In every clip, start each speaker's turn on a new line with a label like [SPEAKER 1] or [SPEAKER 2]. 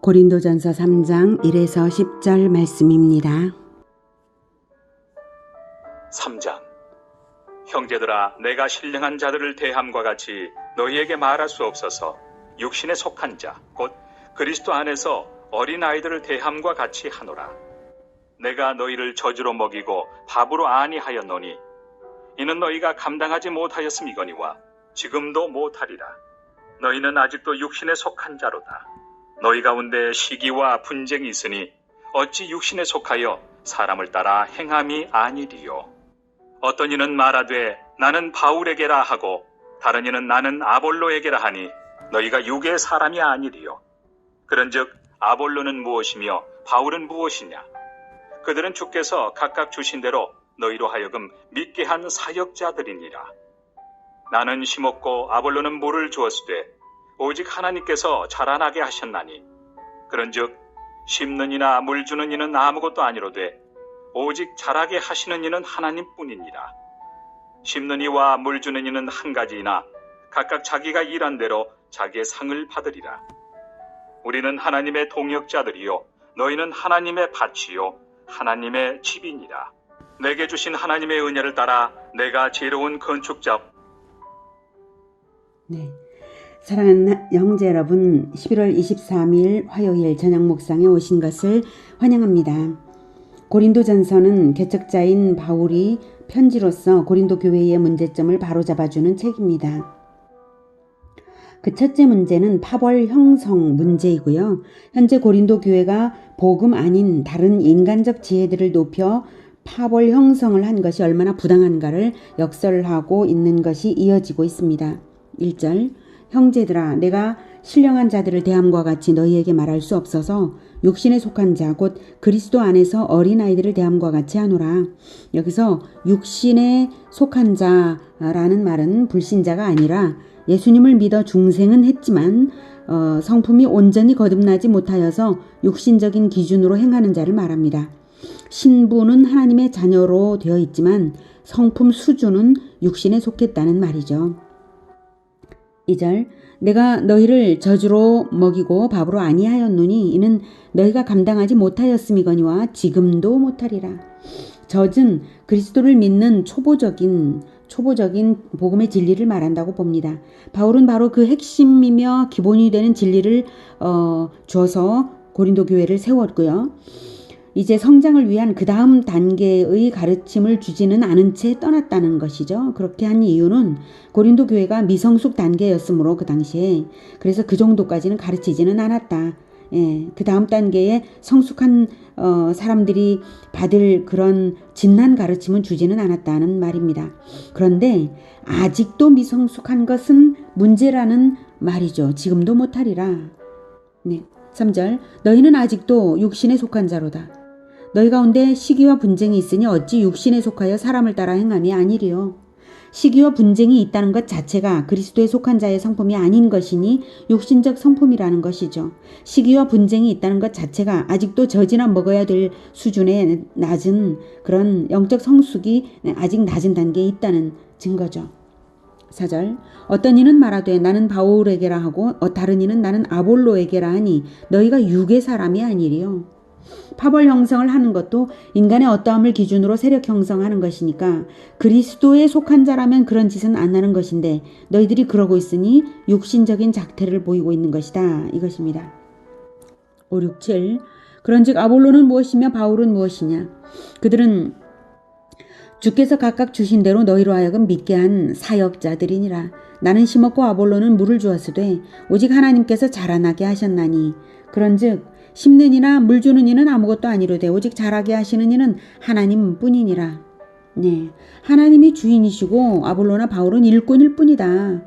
[SPEAKER 1] 고린도전서 3장 1에서 10절 말씀입니다.
[SPEAKER 2] 3장. 형제들아, 내가 신령한 자들을 대함과 같이 너희에게 말할 수 없어서 육신에 속한 자, 곧 그리스도 안에서 어린아이들을 대함과 같이 하노라. 내가 너희를 저주로 먹이고 밥으로 아니하였노니 이는 너희가 감당하지 못하였음이거니와 지금도 못하리라. 너희는 아직도 육신에 속한 자로다. 너희 가운데 시기와 분쟁이 있으니 어찌 육신에 속하여 사람을 따라 행함이 아니리요. 어떤 이는 말하되 나는 바울에게라 하고 다른 이는 나는 아볼로에게라 하니 너희가 육의 사람이 아니리요. 그런즉 아볼로는 무엇이며 바울은 무엇이냐? 그들은 주께서 각각 주신 대로 너희로 하여금 믿게 한 사역자들이니라. 나는 심었고 아볼로는 물을 주었으되 오직 하나님께서 자라나게 하셨나니 그런즉 심는 이나 물 주는 이는 아무것도 아니로되 오직 자라게 하시는 이는 하나님뿐이니라. 심는 이와 물 주는 이는 한 가지이나 각각 자기가 일한 대로 자기의 상을 받으리라. 우리는 하나님의 동역자들이요 너희는 하나님의 밭이요 하나님의 집이니라. 내게 주신 하나님의 은혜를 따라 내가 지혜로운 건축자.
[SPEAKER 1] 네, 사랑하는 형제 여러분, 11월 23일 화요일 저녁 묵상에 오신 것을 환영합니다. 고린도전서는 개척자인 바울이 편지로서 고린도 교회의 문제점을 바로잡아주는 책입니다. 그 첫째 문제는 파벌 형성 문제이고요. 현재 고린도 교회가 복음 아닌 다른 인간적 지혜들을 높여 파벌 형성을 한 것이 얼마나 부당한가를 역설하고 있는 것이 이어지고 있습니다. 1절, 형제들아, 내가 신령한 자들을 대함과 같이 너희에게 말할 수 없어서 육신에 속한 자, 곧 그리스도 안에서 어린아이들을 대함과 같이 하노라. 여기서 육신에 속한 자라는 말은 불신자가 아니라 예수님을 믿어 중생은 했지만 성품이 온전히 거듭나지 못하여서 육신적인 기준으로 행하는 자를 말합니다. 신부는 하나님의 자녀로 되어 있지만 성품 수준은 육신에 속했다는 말이죠. 2절, 내가 너희를 저주로 먹이고 밥으로 아니하였노니 이는 너희가 감당하지 못하였음이거니와 지금도 못하리라. 젖은 그리스도를 믿는 초보적인 복음의 진리를 말한다고 봅니다. 바울은 바로 그 핵심이며 기본이 되는 진리를 줘서 고린도 교회를 세웠고요. 이제 성장을 위한 그 다음 단계의 가르침을 주지는 않은 채 떠났다는 것이죠. 그렇게 한 이유는 고린도 교회가 미성숙 단계였으므로 그 당시에 그래서 그 정도까지는 가르치지는 않았다. 그 다음 단계에 성숙한 사람들이 받을 그런 진난 가르침은 주지는 않았다는 말입니다. 그런데 아직도 미성숙한 것은 문제라는 말이죠. 지금도 못하리라. 3절, 너희는 아직도 육신에 속한 자로다. 너희 가운데 시기와 분쟁이 있으니 어찌 육신에 속하여 사람을 따라 행함이 아니리요. 시기와 분쟁이 있다는 것 자체가 그리스도에 속한 자의 성품이 아닌 것이니 육신적 성품이라는 것이죠. 시기와 분쟁이 있다는 것 자체가 아직도 젖이나 먹어야 될 수준의 낮은 그런 영적 성숙이 아직 낮은 단계에 있다는 증거죠. 4절, 어떤 이는 말하되 나는 바울에게라 하고 다른 이는 나는 아볼로에게라 하니 너희가 육의 사람이 아니리요. 파벌 형성을 하는 것도 인간의 어떠함을 기준으로 세력 형성하는 것이니까 그리스도에 속한 자라면 그런 짓은 안 하는 것인데 너희들이 그러고 있으니 육신적인 작태를 보이고 있는 것이다. 이것입니다. 5, 6, 7, 그런즉 아볼로는 무엇이며 바울은 무엇이냐? 그들은 주께서 각각 주신 대로 너희로 하여금 믿게 한 사역자들이니라. 나는 심었고 아볼로는 물을 주었으되 오직 하나님께서 자라나게 하셨나니 그런즉 심는 이나 물 주는 이는 아무것도 아니로되 오직 자라게 하시는 이는 하나님뿐이니라. 네, 하나님이 주인이시고 아볼로나 바울은 일꾼일 뿐이다.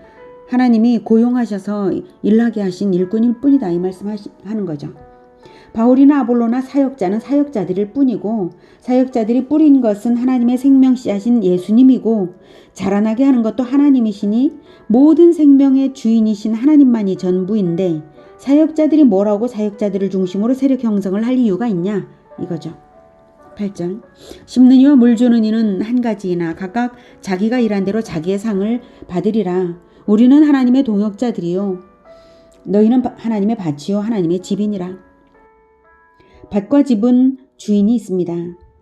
[SPEAKER 1] 하나님이 고용하셔서 일하게 하신 일꾼일 뿐이다. 이 말씀하는 거죠. 바울이나 아볼로나 사역자는 사역자들일 뿐이고 사역자들이 뿌린 것은 하나님의 생명 씨앗인 예수님이고 자라나게 하는 것도 하나님이시니 모든 생명의 주인이신 하나님만이 전부인데 사역자들이 뭐라고 사역자들을 중심으로 세력 형성을 할 이유가 있냐? 이거죠. 8절, 심는 이와 물 주는 이는 한 가지이나 각각 자기가 일한 대로 자기의 상을 받으리라. 우리는 하나님의 동역자들이요 너희는 하나님의 밭이요 하나님의 집이니라. 밭과 집은 주인이 있습니다.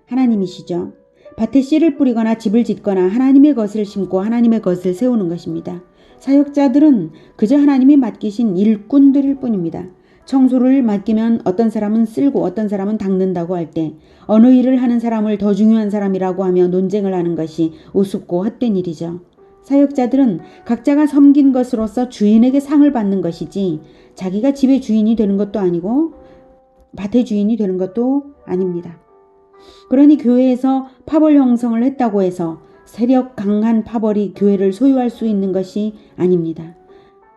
[SPEAKER 1] 하나님이시죠. 밭에 씨를 뿌리거나 집을 짓거나 하나님의 것을 심고 하나님의 것을 세우는 것입니다. 사역자들은 그저 하나님이 맡기신 일꾼들일 뿐입니다. 청소를 맡기면 어떤 사람은 쓸고 어떤 사람은 닦는다고 할 때 어느 일을 하는 사람을 더 중요한 사람이라고 하며 논쟁을 하는 것이 우습고 헛된 일이죠. 사역자들은 각자가 섬긴 것으로서 주인에게 상을 받는 것이지 자기가 집의 주인이 되는 것도 아니고 밭의 주인이 되는 것도 아닙니다. 그러니 교회에서 파벌 형성을 했다고 해서 세력 강한 파벌이 교회를 소유할 수 있는 것이 아닙니다.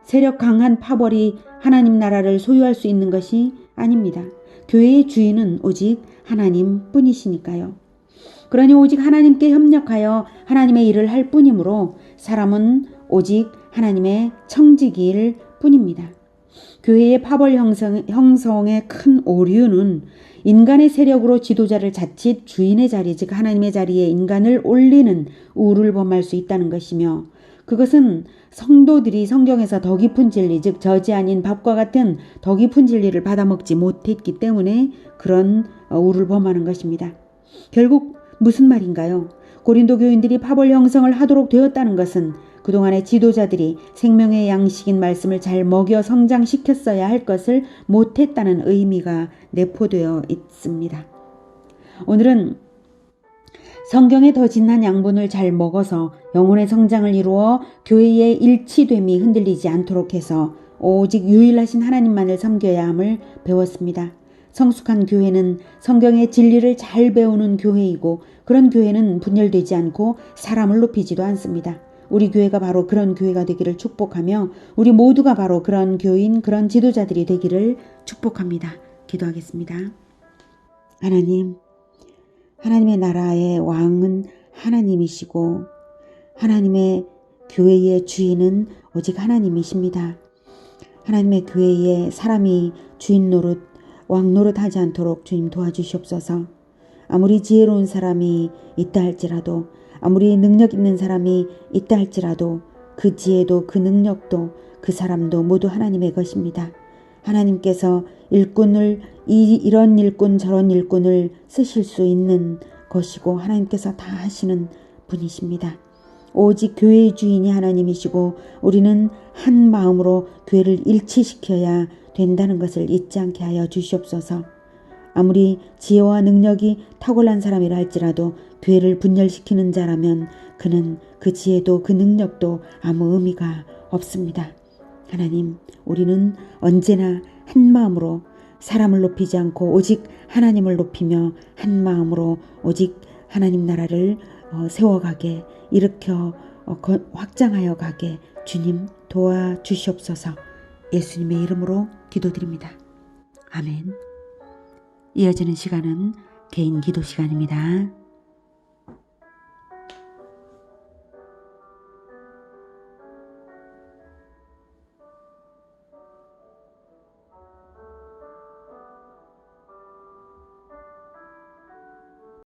[SPEAKER 1] 세력 강한 파벌이 하나님 나라를 소유할 수 있는 것이 아닙니다. 교회의 주인은 오직 하나님 뿐이시니까요. 그러니 오직 하나님께 협력하여 하나님의 일을 할 뿐이므로 사람은 오직 하나님의 청지기일 뿐입니다. 교회의 파벌 형성의 큰 오류는 인간의 세력으로 지도자를 자칫 주인의 자리, 즉 하나님의 자리에 인간을 올리는 우를 범할 수 있다는 것이며, 그것은 성도들이 성경에서 더 깊은 진리, 즉 저지 아닌 밥과 같은 더 깊은 진리를 받아먹지 못했기 때문에 그런 우를 범하는 것입니다. 결국 무슨 말인가요? 고린도 교인들이 파벌 형성을 하도록 되었다는 것은 그동안의 지도자들이 생명의 양식인 말씀을 잘 먹여 성장시켰어야 할 것을 못했다는 의미가 내포되어 있습니다. 오늘은 성경의 더 진한 양분을 잘 먹어서 영혼의 성장을 이루어 교회의 일치됨이 흔들리지 않도록 해서 오직 유일하신 하나님만을 섬겨야 함을 배웠습니다. 성숙한 교회는 성경의 진리를 잘 배우는 교회이고, 그런 교회는 분열되지 않고 사람을 높이지도 않습니다. 우리 교회가 바로 그런 교회가 되기를 축복하며 우리 모두가 바로 그런 교인, 그런 지도자들이 되기를 축복합니다. 기도하겠습니다. 하나님, 하나님의 나라의 왕은 하나님이시고 하나님의 교회의 주인은 오직 하나님이십니다. 하나님의 교회에 사람이 주인 노릇, 왕 노릇 하지 않도록 주님 도와주시옵소서. 아무리 지혜로운 사람이 있다 할지라도, 아무리 능력 있는 사람이 있다 할지라도 그 지혜도 그 능력도 그 사람도 모두 하나님의 것입니다. 하나님께서 일꾼을 이런 일꾼 저런 일꾼을 쓰실 수 있는 것이고 하나님께서 다 하시는 분이십니다. 오직 교회의 주인이 하나님이시고 우리는 한 마음으로 교회를 일치시켜야 된다는 것을 잊지 않게 하여 주시옵소서. 아무리 지혜와 능력이 탁월한 사람이라 할지라도 교회를 분열시키는 자라면 그는 그 지혜도 그 능력도 아무 의미가 없습니다. 하나님, 우리는 언제나 한 마음으로 사람을 높이지 않고 오직 하나님을 높이며 한 마음으로 오직 하나님 나라를 세워가게, 일으켜 확장하여 가게 주님 도와주시옵소서. 예수님의 이름으로 기도드립니다. 아멘. 이어지는 시간은 개인 기도 시간입니다.